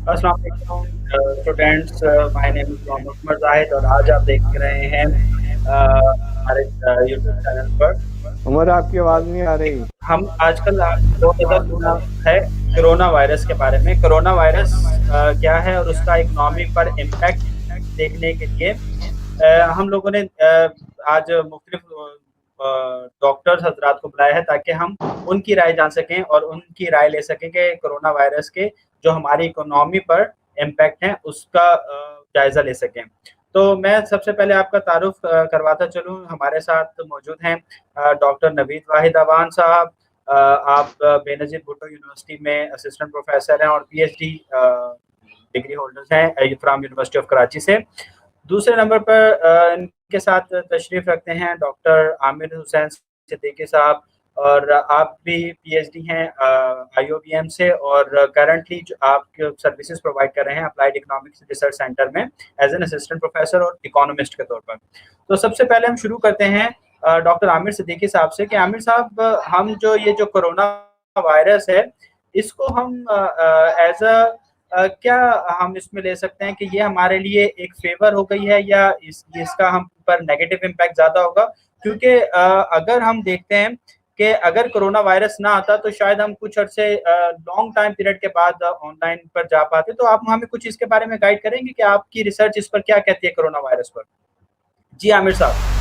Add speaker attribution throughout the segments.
Speaker 1: السلام علیکم اسٹوڈینٹس، مائی نیم از محمد عمر زاہد اور آج آپ دیکھ رہے ہیں ہمارے یوٹیوب چینل پر
Speaker 2: عمر آپ کی آواز نہیں آ رہی.
Speaker 1: ہم آج کل بہت زیادہ سنا ہے کرونا وائرس کے بارے میں. کرونا وائرس کیا ہے اور اس کا اکنامی پر امپیکٹ دیکھنے کے لیے ہم لوگوں نے آج مختلف ڈاکٹرز حضرات کو بلایا ہے تاکہ ہم ان کی رائے جان سکیں اور ان کی رائے لے سکیں کہ کرونا وائرس کے جو ہماری اکنامی پر امپیکٹ ہے اس کا جائزہ لے سکیں. تو میں سب سے پہلے آپ کا تعارف کرواتا چلوں. ہمارے ساتھ موجود ہیں ڈاکٹر نوید واحد اوان صاحب. آپ بے نظیر بھٹو یونیورسٹی میں اسسٹنٹ پروفیسر ہیں اور P H D degree holders ہیں فرام یونیورسٹی آف کراچی سے. دوسرے نمبر پر ان کے ساتھ تشریف رکھتے ہیں ڈاکٹر عامر حسین صدیقی صاحب، اور آپ بھی پی ایچ ڈی ہیں آئی او بی ایم سے اور کرنٹلی آپ سروسز پرووائڈ کر رہے ہیں اپلائیڈ اکنامکس ریسرچ سینٹر میں ایز این اسسٹنٹ پروفیسر اور اکانومسٹ کے طور پر. تو سب سے پہلے ہم شروع کرتے ہیں ڈاکٹر عامر صدیقی صاحب سے کہ عامر صاحب، ہم جو کرونا وائرس ہے اس کو ہم ایز کیا ہم اس میں لے سکتے ہیں کہ یہ ہمارے لیے ایک فیور ہو گئی ہے یا اس کا ہم پر نیگیٹو امپیکٹ زیادہ ہوگا؟ کیونکہ اگر ہم دیکھتے ہیں کہ اگر کرونا وائرس نہ آتا تو شاید ہم کچھ عرصے لانگ ٹائم پیریڈ کے بعد آن لائن پر جا پاتے. تو آپ ہمیں کچھ اس کے بارے میں گائیڈ کریں گے کہ آپ کی ریسرچ اس پر کیا کہتی ہے کرونا وائرس پر؟ جی عامر صاحب.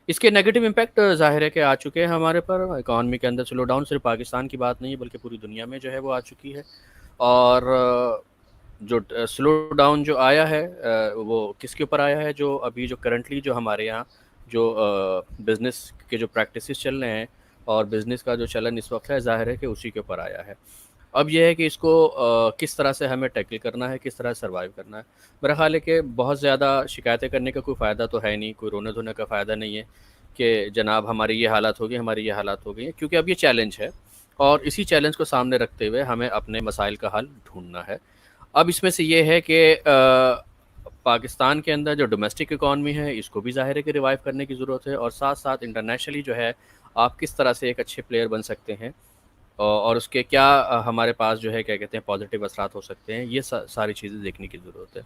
Speaker 3: اس کے نیگیٹو امپیکٹ ظاہر ہے کہ آ چکے ہیں ہمارے پر. اکانومی کے اندر سلو ڈاؤن صرف پاکستان کی بات نہیں ہے بلکہ پوری دنیا میں جو ہے وہ آ چکی ہے. اور جو سلو ڈاؤن جو آیا ہے وہ کس کے اوپر آیا ہے؟ جو ابھی جو کرنٹلی جو ہمارے یہاں جو بزنس کے جو پریکٹسز چل رہے ہیں اور بزنس کا جو چلن اس وقت ہے، ظاہر ہے کہ اسی کے اوپر آیا ہے. اب یہ ہے کہ اس کو کس طرح سے ہمیں ٹیکل کرنا ہے، کس طرح سے سروائیو کرنا ہے. میرا خیال ہے کہ بہت زیادہ شکایتیں کرنے کا کوئی فائدہ تو ہے نہیں، کوئی رونے دھونے کا فائدہ نہیں ہے کہ جناب ہماری یہ حالات ہوگی، ہماری یہ حالات ہو گئی ہیں، کیونکہ اب یہ چیلنج ہے اور اسی چیلنج کو سامنے رکھتے ہوئے ہمیں اپنے مسائل کا حل ڈھونڈنا ہے. اب اس میں سے یہ ہے کہ پاکستان کے اندر جو ڈومیسٹک اکانومی ہے اس کو بھی ظاہر ہے کہ ریوائیو کرنے کی ضرورت ہے، اور ساتھ ساتھ انٹرنیشنلی جو ہے آپ کس طرح سے ایک اچھے پلیئر بن سکتے ہیں اور اس کے کیا ہمارے پاس جو ہے کیا کہتے ہیں پازیٹیو اثرات ہو سکتے ہیں. یہ ساری چیزیں دیکھنے کی ضرورت ہے.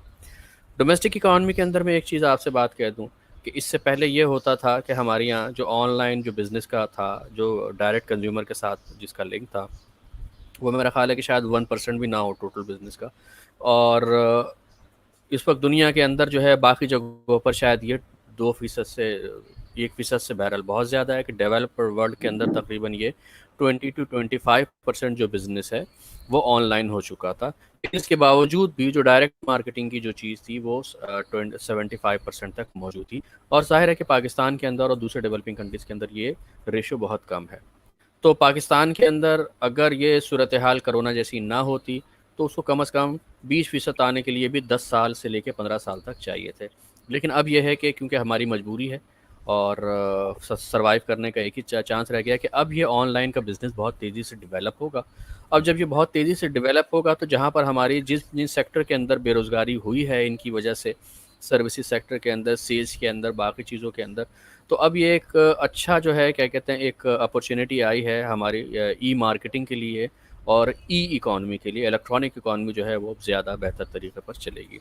Speaker 3: ڈومیسٹک اکانومی کے اندر میں ایک چیز آپ سے بات کہہ دوں کہ اس سے پہلے یہ ہوتا تھا کہ ہمارے یہاں جو آن لائن جو بزنس کا تھا، جو ڈائریکٹ کنزیومر کے ساتھ جس کا لنک تھا، وہ میرا خیال ہے کہ شاید 1% بھی نہ ہو ٹوٹل بزنس کا. اور اس وقت دنیا کے اندر جو ہے باقی جگہوں پر شاید یہ 2% سے 1% سے بہرحال بہت زیادہ ہے کہ ڈیولپر ورلڈ کے اندر تقریباً یہ 20 to 25% جو بزنس ہے وہ آن لائن ہو چکا تھا. اس کے باوجود بھی جو ڈائریکٹ مارکیٹنگ کی جو چیز تھی وہ 75% تک موجود تھی. اور ظاہر ہے کہ پاکستان کے اندر اور دوسرے ڈیولپنگ کنٹریز کے اندر یہ ریشو بہت کم ہے. تو پاکستان کے اندر اگر یہ صورتحال کرونا جیسی نہ ہوتی تو اس کو کم از کم 20% آنے کے لیے بھی 10 سال سے لے کے 15 سال تک چاہیے تھے. لیکن اب یہ ہے کہ کیونکہ ہماری مجبوری ہے اور سروائیو کرنے کا ایک ہی چانس رہ گیا کہ اب یہ آن لائن کا بزنس بہت تیزی سے ڈیولپ ہوگا. اب جب یہ بہت تیزی سے ڈیولپ ہوگا تو جہاں پر ہماری جن سیکٹر کے اندر بے روزگاری ہوئی ہے ان کی وجہ سے، سروسز سیکٹر کے اندر، سیلز کے اندر، باقی چیزوں کے اندر، تو اب یہ ایک اچھا جو ہے کیا کہتے ہیں ایک اپورچونیٹی آئی ہے ہماری ای مارکیٹنگ کے لیے اور ای اکانومی کے لیے. الیکٹرانک اکانومی جو ہے وہ زیادہ بہتر طریقے پر چلے گی.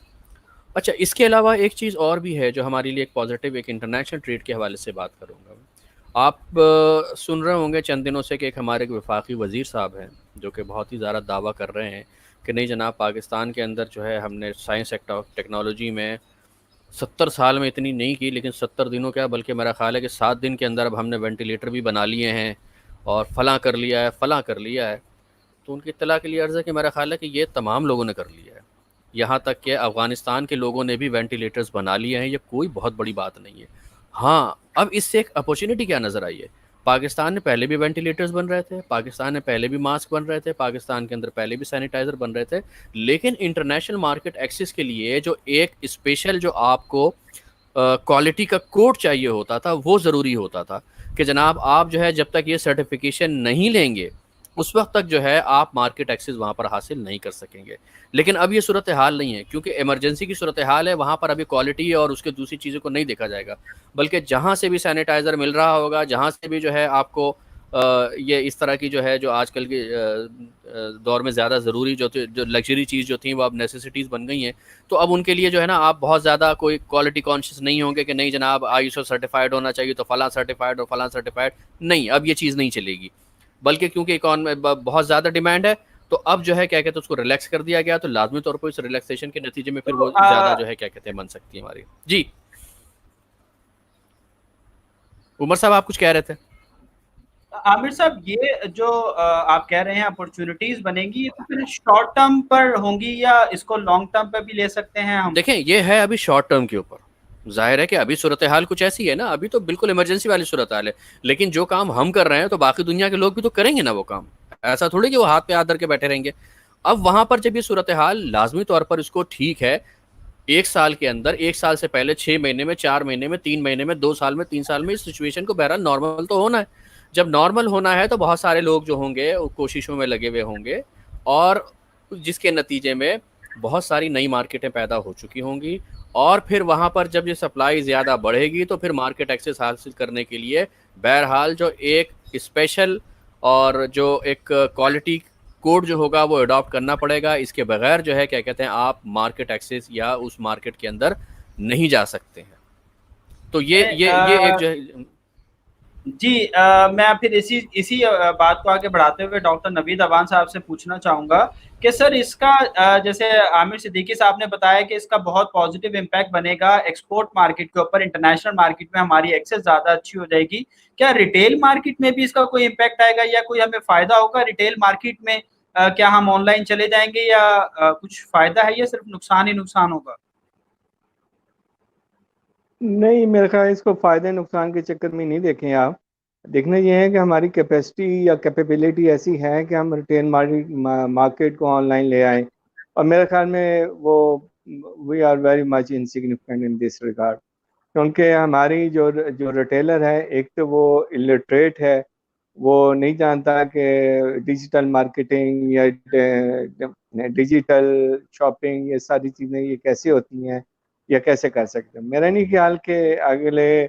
Speaker 3: اچھا، اس کے علاوہ ایک چیز اور بھی ہے جو ہمارے لیے ایک پازیٹیو، ایک انٹرنیشنل ٹریڈ کے حوالے سے بات کروں گا. آپ سن رہے ہوں گے چند دنوں سے کہ ایک ہمارے وفاقی وزیر صاحب ہیں جو کہ بہت ہی زیادہ دعویٰ کر رہے ہیں کہ نہیں جناب پاکستان کے اندر جو ہے ہم نے سائنس ٹیکنالوجی میں 70 سال میں اتنی نہیں کی، لیکن 70 دنوں کیا بلکہ میرا خیال ہے کہ 7 دن کے اندر اب ہم نے وینٹیلیٹر بھی بنا لیے ہیں اور فلاں کر لیا ہے، فلاں کر لیا ہے. تو ان کی اطلاع کے لیے عرض ہے کہ میرا خیال ہے کہ یہ تمام لوگوں نے کر لیا ہے. یہاں تک کہ افغانستان کے لوگوں نے بھی وینٹیلیٹرز بنا لیے ہیں. یہ کوئی بہت بڑی بات نہیں ہے. ہاں، اب اس سے ایک اپورچونیٹی کیا نظر آئی ہے. پاکستان میں پہلے بھی وینٹیلیٹرز بن رہے تھے، پاکستان میں پہلے بھی ماسک بن رہے تھے، پاکستان کے اندر پہلے بھی سینیٹائزر بن رہے تھے، لیکن انٹرنیشنل مارکیٹ ایکسس کے لیے جو ایک اسپیشل جو آپ کو کوالٹی کا کوڈ چاہیے ہوتا تھا وہ ضروری ہوتا تھا کہ جناب آپ جو ہے جب تک یہ سرٹیفیکیشن نہیں لیں گے اس وقت تک جو ہے آپ مارکیٹ ایکسس وہاں پر حاصل نہیں کر سکیں گے. لیکن اب یہ صورتحال نہیں ہے کیونکہ ایمرجنسی کی صورتحال ہے. وہاں پر ابھی کوالٹی اور اس کے دوسری چیزوں کو نہیں دیکھا جائے گا، بلکہ جہاں سے بھی سینیٹائزر مل رہا ہوگا، جہاں سے بھی جو ہے آپ کو یہ اس طرح کی جو ہے جو آج کل کے دور میں زیادہ ضروری جو لگژری چیز جو تھیں وہ اب نیسیسٹیز بن گئی ہیں. تو اب ان کے لیے جو ہے نا آپ بہت زیادہ کوئی کوالٹی کانشیس نہیں ہوں گے کہ نہیں جناب ISO سرٹیفائڈ ہونا چاہیے تو فلاں سرٹیفائڈ اور فلاں سرٹیفائڈ. نہیں, اب یہ چیز نہیں چلے گی, بلکہ کیونکہ بہت زیادہ ڈیمانڈ ہے تو اب جو ہے کیا کہتے ہیں اس کو ریلیکس کر دیا گیا, تو لازمی طور پر اس ریلیکسیشن کے نتیجے میں پھر وہ زیادہ جو ہے کیا کہتے ہیں بن سکتی ہے ہماری. جی عمر صاحب آپ کچھ کہہ رہے تھے.
Speaker 1: عامر صاحب یہ جو آپ کہہ رہے ہیں اپرچونٹیز بنیں گی تو پھر شارٹ ٹرم پر ہوں گی یا اس کو لانگ ٹرم پہ بھی لے سکتے ہیں ہم؟
Speaker 3: دیکھیں یہ ہے ابھی شارٹ ٹرم کے اوپر, ظاہر ہے کہ ابھی صورتحال کچھ ایسی ہے نا, ابھی تو بالکل ایمرجنسی والی صورتحال ہے, لیکن جو کام ہم کر رہے ہیں تو باقی دنیا کے لوگ بھی تو کریں گے نا وہ کام, ایسا تھوڑی کہ وہ ہاتھ پہ ہاتھ دھر کے بیٹھے رہیں گے. اب وہاں پر جب یہ صورتحال لازمی طور پر اس کو ٹھیک ہے, 1 سال کے اندر, 1 سال سے پہلے 6 مہینے میں, 4 مہینے میں, 3 مہینے میں, 2 سال میں, 3 سال میں اس سچویشن کو بہرحال نارمل تو ہونا ہے. جب نارمل ہونا ہے تو بہت سارے لوگ جو ہوں گے کوششوں میں لگے ہوئے ہوں گے, اور جس کے نتیجے میں بہت ساری نئی مارکیٹیں پیدا ہو چکی ہوں گی, اور پھر وہاں پر جب یہ سپلائی زیادہ بڑھے گی تو پھر مارکیٹ ایکسس حاصل کرنے کے لیے بہرحال جو ایک اسپیشل اور جو ایک کوالٹی کوڈ جو ہوگا وہ اڈاپٹ کرنا پڑے گا. اس کے بغیر جو ہے کیا کہتے ہیں آپ مارکیٹ ایکسس یا اس مارکیٹ کے اندر نہیں جا سکتے ہیں. تو یہ ایک جو ہے
Speaker 1: جی میں پھر اسی بات کو آگے بڑھاتے ہوئے ڈاکٹر نوید اوان صاحب سے پوچھنا چاہوں گا کہ سر اس کا جیسے عامر صدیقی صاحب نے بتایا کہ اس کا بہت پازیٹیو امپیکٹ بنے گا ایکسپورٹ مارکیٹ کے اوپر, انٹرنیشنل مارکیٹ میں ہماری ایکسس زیادہ اچھی ہو جائے گی. کیا ریٹیل مارکیٹ میں بھی اس کا کوئی امپیکٹ آئے گا یا کوئی ہمیں فائدہ ہوگا ریٹیل مارکیٹ میں؟ کیا ہم آن لائن چلے جائیں گے یا کچھ فائدہ ہے یا صرف نقصان ہی نقصان ہوگا؟
Speaker 2: نہیں, میرے خیال اس کو فائدے نقصان کے چکر میں نہیں دیکھیں آپ. دیکھنا یہ ہے کہ ہماری کیپیسٹی یا کیپیبلٹی ایسی ہے کہ ہم ریٹیل مارکیٹ کو آن لائن لے آئیں, اور میرے خیال میں وہ we are very much insignificant in this regard. کیونکہ ہماری جو ریٹیلر ہے, ایک تو وہ الٹریٹ ہے, وہ نہیں جانتا کہ ڈیجیٹل مارکیٹنگ یا ڈیجیٹل شاپنگ یہ ساری چیزیں یہ کیسے ہوتی ہیں یا کیسے کر سکتے ہیں. میرا نہیں خیال کہ اگلے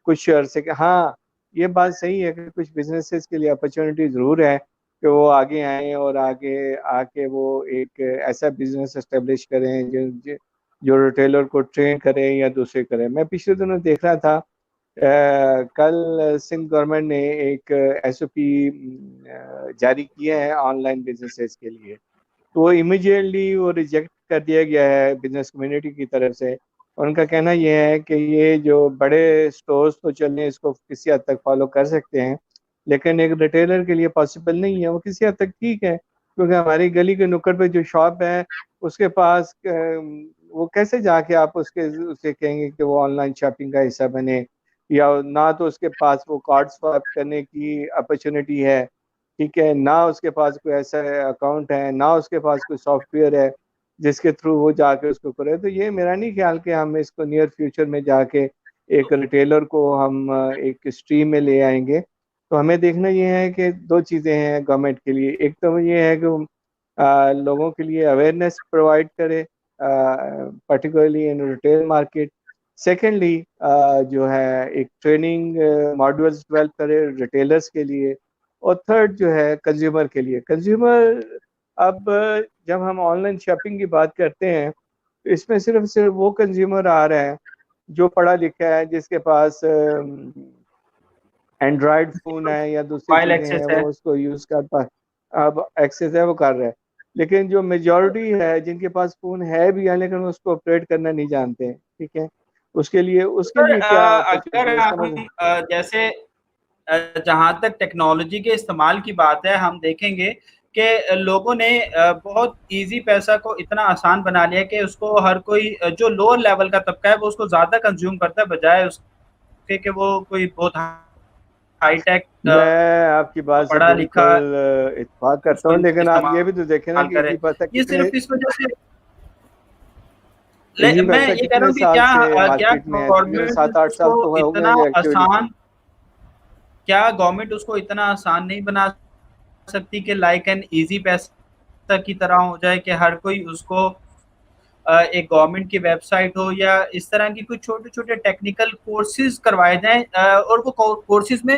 Speaker 2: کچھ عرصے کے, ہاں یہ بات صحیح ہے کہ کچھ بزنسز کے لیے اپرچونٹی ضرور ہے کہ وہ آگے آئیں اور آگے آ کے وہ ایک ایسا بزنس اسٹیبلش کریں جو ریٹیلر کو ٹرین کرے یا دوسرے کرے. میں پچھلے دنوں دیکھ رہا تھا, کل سندھ گورنمنٹ نے ایک SOP جاری کیا ہے آن لائن بزنسز کے لیے, تو وہ امیڈیٹلی وہ ریجیکٹ کر دیا گیا ہے بزنس کمیونٹی کی طرف سے. ان کا کہنا یہ ہے کہ یہ جو بڑے سٹورز تو چلیں اس کو کسی حد تک فالو کر سکتے ہیں, لیکن ایک ریٹیلر کے لیے پاسبل نہیں ہے. وہ کسی حد تک ٹھیک ہے کیونکہ ہماری گلی کے نکڑ پہ جو شاپ ہے اس کے پاس وہ کیسے جا کے آپ اسے کہیں گے کہ وہ آن لائن شاپنگ کا حصہ بنے, یا نہ تو اس کے پاس وہ کارڈ سوائپ کرنے کی اپرچونٹی ہے, ٹھیک ہے, نہ اس کے پاس کوئی ایسا اکاؤنٹ ہے, نہ اس کے پاس کوئی سافٹ ویئر ہے جس کے تھرو وہ جا کے اس کو کرے. تو یہ میرا نہیں خیال کہ ہم اس کو نیئر فیوچر میں جا کے ایک ریٹیلر کو ہم ایک اسٹریم میں لے آئیں گے. تو ہمیں دیکھنا یہ ہے کہ 2 چیزیں ہیں گورنمنٹ کے لیے. ایک تو یہ ہے کہ لوگوں کے لیے اویئرنیس پرووائڈ کرے particularly in retail market. Secondly جو ہے ایک ٹریننگ ماڈیولز ڈیولپ کرے ریٹیلرز کے لیے. اور تھرڈ جو ہے کنزیومر کے لیے. کنزیومر اب جب ہم آن لائن شاپنگ کی بات کرتے ہیں تو اس میں صرف وہ کنزیومر آ رہا ہے جو پڑھا لکھا ہے, جس کے پاس اینڈرائڈ فون ہے یا دوسری
Speaker 1: موبائل
Speaker 2: چیزیں ہیں,
Speaker 1: ایکسس ہے.
Speaker 2: وہ اس کو یوز کرتا ہے, اب ایکسیس ہے وہ کر رہا ہے. لیکن جو میجورٹی ہے جن کے پاس فون ہے بھی ہے لیکن اس کو آپریٹ کرنا نہیں جانتے ہیں, ٹھیک ہے, اس کے لیے کیا
Speaker 1: اگر
Speaker 2: اپرچونٹی ہے,
Speaker 1: ہم جیسے جہاں تک ٹیکنالوجی کے استعمال کی بات ہے, ہم دیکھیں گے کہ لوگوں نے بہت ایزی پیسہ کو اتنا آسان بنا لیا کہ اس کو ہر کوئی جو لوور لیول کا طبقہ ہے وہ اس کو زیادہ کنزیوم کرتا ہے بجائے اس کے کہ وہ کوئی بہت ہائی ٹیک
Speaker 2: میں آپ کی بات سے
Speaker 1: پڑھا لکھا
Speaker 2: بالکل اتفاق
Speaker 1: اس
Speaker 2: کرتا
Speaker 1: کو
Speaker 2: ہوں, لیکن آپ یہ بھی تو دیکھیں نا
Speaker 1: استعمال
Speaker 2: کہ
Speaker 1: کرے.
Speaker 2: ایزی پیسہ
Speaker 1: یہ
Speaker 2: کتنے
Speaker 1: صرف اس وجہ سے
Speaker 2: ایزی
Speaker 1: میں
Speaker 2: پیسہ
Speaker 1: یہ کہہ رہا
Speaker 2: کتنے
Speaker 1: ہوں کہ
Speaker 2: سال سے
Speaker 1: کیا
Speaker 2: مارکیٹ میں ہے, تقریباً
Speaker 1: گورنمنٹ
Speaker 2: 7-8
Speaker 1: اس
Speaker 2: سال
Speaker 1: کو
Speaker 2: تو ہو گئے
Speaker 1: اتنا
Speaker 2: ہوں گے ایکچولی.
Speaker 1: آسان نہیں بنا سکتی کہ لائک این ایزی پیسہ کی طرح ہو جائے کہ ہر کوئی اس کو ایک گورنمنٹ کی ویب سائٹ ہو یا اس طرح کی کچھ چھوٹے چھوٹے ٹیکنیکل کورسز کروائے جائیں, اور وہ کورسز میں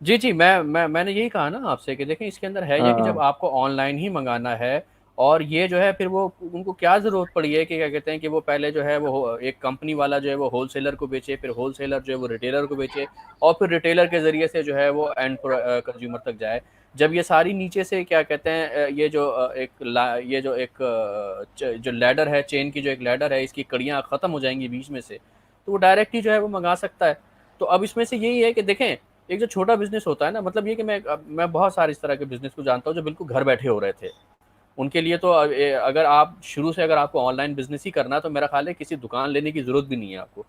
Speaker 3: جی میں نے یہی کہا نا آپ سے کہ دیکھیں اس کے اندر ہے یہ کہ جب آپ کو آن لائن ہی منگانا ہے اور یہ جو ہے پھر وہ ان کو کیا ضرورت پڑی ہے کہ کیا کہتے ہیں کہ وہ پہلے جو ہے وہ ایک کمپنی والا جو ہے وہ ہول سیلر کو بیچے، پھر ہول سیلر جو ہے وہ ریٹیلر کو بیچے، اور پھر ریٹیلر کے ذریعے سے جو ہے وہ اینڈ کنزیومر تک جائے. جب یہ ساری نیچے سے کیا کہتے ہیں یہ جو ایک جو لیڈر ہے، چین کی جو ایک لیڈر ہے، اس کی کڑیاں ختم ہو جائیں گی بیچ میں سے، تو وہ ڈائریکٹ ہی جو ہے وہ منگا سکتا ہے. تو اب اس میں سے یہی ہے کہ دیکھیں ایک جو چھوٹا بزنس ہوتا ہے نا، مطلب یہ کہ میں بہت سارے اس طرح کے بزنس کو جانتا ہوں جو بالکل گھر بیٹھے ہو رہے تھے. ان کے لیے تو اگر آپ شروع سے اگر آپ کو آن لائن بزنس ہی کرنا ہے تو میرا خیال ہے کسی دکان لینے کی ضرورت بھی نہیں ہے آپ کو.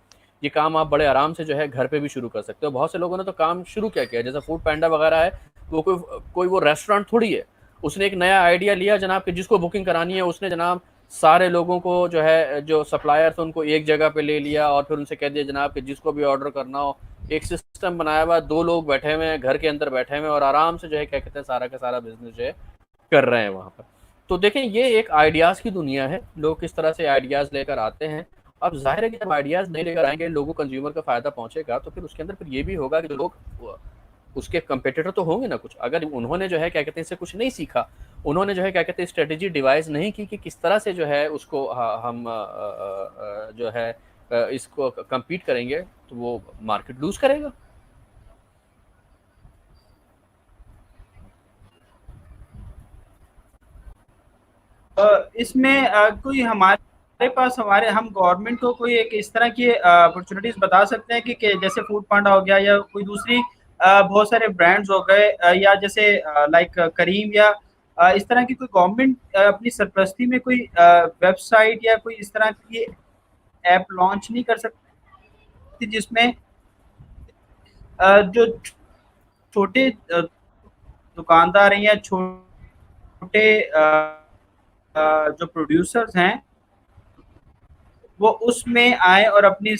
Speaker 3: یہ کام آپ بڑے آرام سے جو ہے گھر پہ بھی شروع کر سکتے ہو. بہت سے لوگوں نے تو کام شروع کیا جیسے فوڈ پینڈا وغیرہ ہے، وہ کوئی وہ ریسٹورینٹ تھوڑی ہے. اس نے ایک نیا آئیڈیا لیا جناب کہ جس کو بکنگ کرانی ہے اس نے جناب سارے لوگوں کو جو ہے جو سپلائر تھے ان کو ایک جگہ پہ لے لیا اور پھر ان سے کہہ دیا جناب کہ جس کو بھی آرڈر کرنا ہو. ایک سسٹم بنایا ہوا، 2 لوگ بیٹھے ہوئے ہیں گھر کے اندر بیٹھے ہوئے اور آرام سے جو ہے کیا کہتے ہیں سارا کا سارا بزنس جو ہے کر رہے ہیں وہاں پر. تو دیکھیں یہ ایک آئیڈیاز کی دنیا ہے، لوگ کس طرح سے آئیڈیاز لے کر آتے ہیں. اب ظاہر ہے کہ جب آئیڈیاز نہیں لے کر آئیں گے لوگوں کنزیومر کا فائدہ پہنچے گا تو پھر اس کے اندر پھر یہ بھی ہوگا کہ لوگ اس کے کمپیٹیٹر تو ہوں گے نا کچھ. اگر انہوں نے جو ہے کیا کہتے ہیں اس سے کچھ نہیں سیکھا، انہوں نے جو ہے کیا کہتے ہیں اسٹریٹجی ڈیوائز نہیں کی کہ کس طرح سے جو ہے اس کو ہم جو ہے اس کو کمپیٹ کریں گے، تو وہ مارکیٹ لوز کرے گا.
Speaker 1: اس میں کوئی ہمارے پاس ہم گورنمنٹ کو کوئی ایک اس طرح کی اپرچونیٹیز بتا سکتے ہیں کہ جیسے فوڈ پانڈا ہو گیا یا کوئی دوسری بہت سارے برانڈز ہو گئے یا جیسے لائک کریم یا اس طرح کی کوئی گورنمنٹ اپنی سرپرستی میں کوئی ویب سائٹ یا کوئی اس طرح کی ایپ لانچ نہیں کر سکتی جس میں جو چھوٹے دکاندار ہیں یا چھوٹے جو پروڈیوسرز ہیں وہ اس میں آئے اور اپنی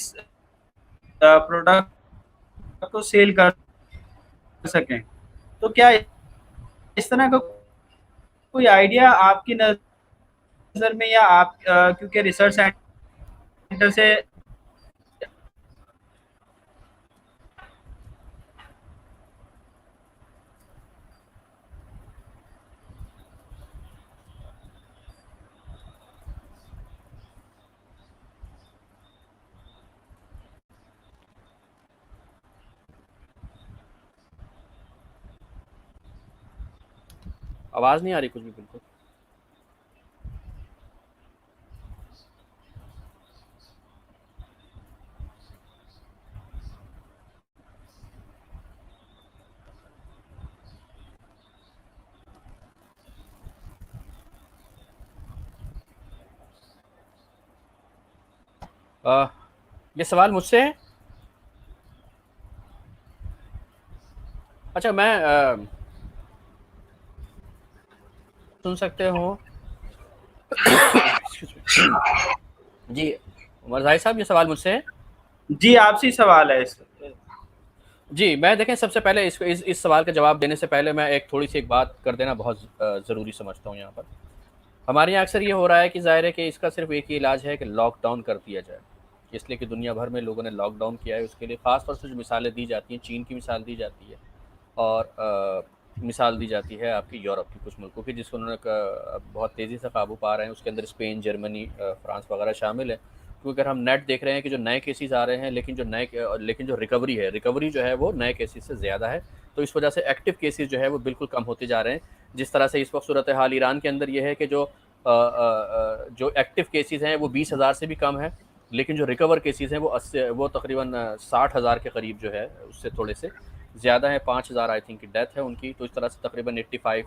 Speaker 1: پروڈکٹ کو سیل کر سکیں. تو کیا اس طرح کا کوئی آئیڈیا آپ کی نظر میں یا آپ کیونکہ ریسرچ سینٹر سے
Speaker 3: آواز نہیں آ رہی کچھ بھی بالکل. یہ سوال مجھ سے ہے؟ اچھا میں سن سکتے ہو جی عمر ظاہر صاحب یہ سوال مجھ سے ہے؟
Speaker 1: جی آپ سے سوال ہے.
Speaker 3: جی میں دیکھیں سب سے پہلے اس سوال کا جواب دینے سے پہلے میں تھوڑی سی ایک بات کر دینا بہت ضروری سمجھتا ہوں. یہاں پر ہمارے یہاں اکثر یہ ہو رہا ہے کہ ظاہر ہے کہ اس کا صرف ایک ہی علاج ہے کہ لاک ڈاؤن کر دیا جائے، اس لیے کہ دنیا بھر میں لوگوں نے لاک ڈاؤن کیا ہے. اس کے لیے خاص طور سے جو مثالیں دی جاتی ہیں، چین کی مثال دی جاتی ہے اور مثال دی جاتی ہے آپ کی یورپ کی کچھ ملکوں کی جس کو انہوں نے بہت تیزی سے قابو پا رہے ہیں. اس کے اندر اسپین، جرمنی، فرانس وغیرہ شامل ہیں. کیونکہ اگر ہم نیٹ دیکھ رہے ہیں کہ جو نئے کیسز آ رہے ہیں لیکن جو ریکوری جو ہے وہ نئے کیسز سے زیادہ ہے. تو اس وجہ سے ایکٹیو کیسز جو ہے وہ بالکل کم ہوتے جا رہے ہیں. جس طرح سے اس وقت صورتحال ایران کے اندر یہ ہے کہ جو ایکٹیو کیسز ہیں وہ 20,000 سے بھی کم ہے، لیکن جو ریکور کیسز ہیں وہ تقریباً 60,000 کے قریب جو ہے اس سے تھوڑے سے زیادہ ہیں. 5,000 آئی تھنک کی ڈیتھ ہے ان کی. تو اس طرح سے تقریباً 85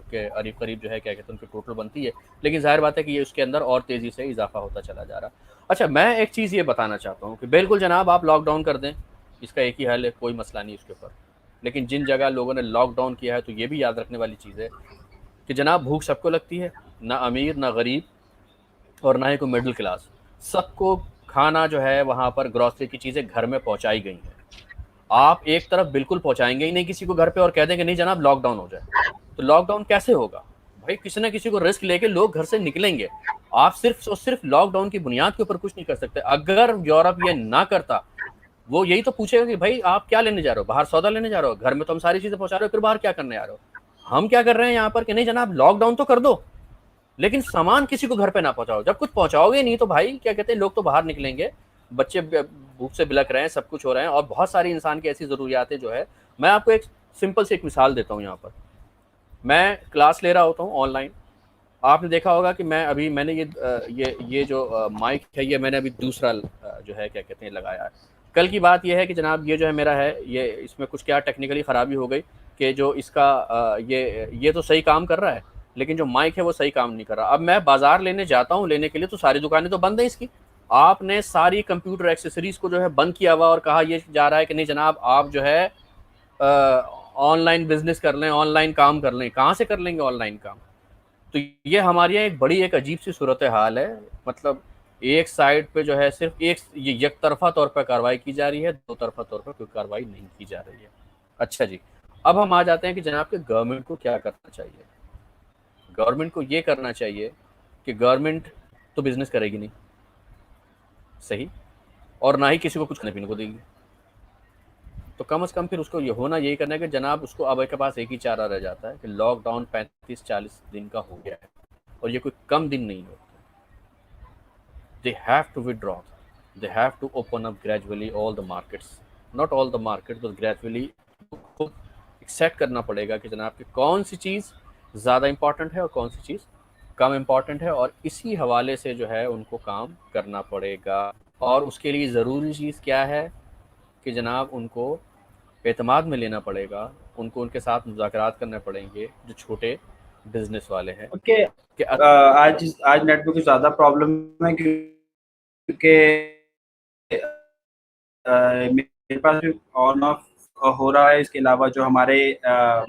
Speaker 3: کے قریب جو ہے کیا کہتے ہیں ان کی ٹوٹل بنتی ہے. لیکن ظاہر بات ہے کہ یہ اس کے اندر اور تیزی سے اضافہ ہوتا چلا جا رہا. اچھا میں ایک چیز یہ بتانا چاہتا ہوں کہ بالکل جناب آپ لاک ڈاؤن کر دیں، اس کا ایک ہی حل ہے، کوئی مسئلہ نہیں اس کے اوپر. لیکن جن جگہ لوگوں نے لاک ڈاؤن کیا ہے تو یہ بھی یاد رکھنے والی چیز ہے کہ جناب بھوک سب کو لگتی ہے، نہ امیر نہ غریب اور نہ ہی کوئی مڈل کلاس. سب کو کھانا جو ہے وہاں پر گروسری کی چیزیں گھر میں پہنچائی گئی ہیں. آپ ایک طرف بالکل پہنچائیں گے ہی نہیں کسی کو گھر پہ اور کہہ دیں کہ نہیں جناب لاک ڈاؤن ہو جائے. تو لاک ڈاؤن کیسے ہوگا بھائی؟ کسی نہ کسی کو رسک لے کے لوگ گھر سے نکلیں گے. آپ صرف لاک ڈاؤن کی بنیاد کے اوپر کچھ نہیں کر سکتے. اگر یورپ یہ نہ کرتا، وہ یہی تو پوچھے گا کہ بھائی آپ کیا لینے جا رہے ہو, باہر سودا لینے جا رہے ہو, گھر میں تو ہم ساری چیزیں پہنچا رہے ہو, پھر باہر کیا کرنے جا رہے ہو. ہم کیا کر رہے ہیں یہاں پر کہ نہیں جناب لاک ڈاؤن تو کر دو لیکن سامان کسی کو گھر پہ نہ پہنچاؤ. جب کچھ پہنچاؤ گے نہیں تو بھائی کیا کہتے ہیں, لوگ تو باہر نکلیں گے, بچے بھوک سے بلک رہے ہیں, سب کچھ ہو رہے ہیں, اور بہت ساری انسان کی ایسی ضروریاتیں جو ہے. میں آپ کو ایک سمپل سے ایک مثال دیتا ہوں. یہاں پر میں کلاس لے رہا ہوتا ہوں آن لائن. آپ نے دیکھا ہوگا کہ میں نے یہ جو مائک ہے یہ میں نے ابھی دوسرا جو ہے کیا کہتے ہیں لگایا ہے. کل کی بات یہ ہے کہ جناب یہ جو ہے میرا ہے, یہ اس میں کچھ کیا ٹیکنیکلی خرابی ہو گئی کہ جو اس کا یہ تو صحیح کام کر رہا ہے لیکن جو مائک ہے وہ صحیح کام نہیں کر رہا. اب میں بازار لینے جاتا ہوں لینے کے لیے تو ساری دکانیں تو بند ہیں اس کی. آپ نے ساری کمپیوٹر ایکسیسریز کو جو ہے بند کیا ہوا اور کہا یہ جا رہا ہے کہ نہیں جناب آپ جو ہے آن لائن بزنس کر لیں, آن لائن کام کر لیں. کہاں سے کر لیں گے آن لائن کام؟ تو یہ ہمارے یہاں ایک بڑی ایک عجیب سی صورتحال ہے. مطلب ایک سائڈ پہ جو ہے صرف ایک یک طرفہ طور پر کارروائی کی جا رہی ہے, دو طرفہ طور پر کوئی کارروائی نہیں کی جا رہی ہے. اچھا جی, اب ہم آ جاتے ہیں کہ جناب کہ گورنمنٹ کو کیا کرنا چاہیے. گورنمنٹ کو یہ کرنا چاہیے کہ گورنمنٹ تو بزنس کرے گی نہیں صحیح, اور نہ ہی کسی کو کچھ کھانے پینے کو دے گی. تو کم از کم پھر اس کو یہ ہونا یہی کرنا ہے کہ جناب اس کو اب کے پاس ایک ہی چارہ رہ جاتا ہے کہ لاک ڈاؤن 35-40 دن کا ہو گیا ہے اور یہ کوئی کم دن نہیں ہوتا. They have to withdraw. They have to open up gradually all the markets. Not all the markets, but gradually خود ایکسیپٹ کرنا پڑے گا کہ جناب کہ کون سی چیز زیادہ امپورٹنٹ ہے اور کون سی چیز کم امپورٹنٹ ہے, اور اسی حوالے سے جو ہے ان کو کام کرنا پڑے گا. اور اس کے لیے ضروری چیز کیا ہے کہ جناب ان کو اعتماد میں لینا پڑے گا, ان کو ان کے ساتھ مذاکرات کرنے پڑیں گے جو چھوٹے بزنس والے ہیں.
Speaker 1: کہ آج نیٹ ورک کی زیادہ پرابلم ہے کیونکہ میرے پاس بھی آن آف ہو رہا ہے. اس کے علاوہ جو ہمارے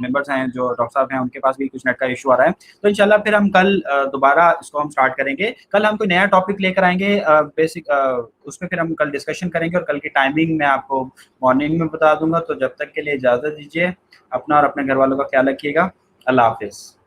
Speaker 1: ممبرس ہیں جو ڈاکٹر صاحب ہیں ان کے پاس بھی کچھ نیٹ کا ایشو آ رہا ہے. تو انشاءاللہ پھر ہم کل دوبارہ اس کو ہم سٹارٹ کریں گے. کل ہم کوئی نیا ٹاپک لے کر آئیں گے بیسک, اس میں پھر ہم کل ڈسکشن کریں گے, اور کل کی ٹائمنگ میں آپ کو مارننگ میں بتا دوں گا. تو جب تک کے لیے اجازت دیجیے, اپنا اور اپنے گھر والوں کا خیال رکھیے گا. اللہ حافظ.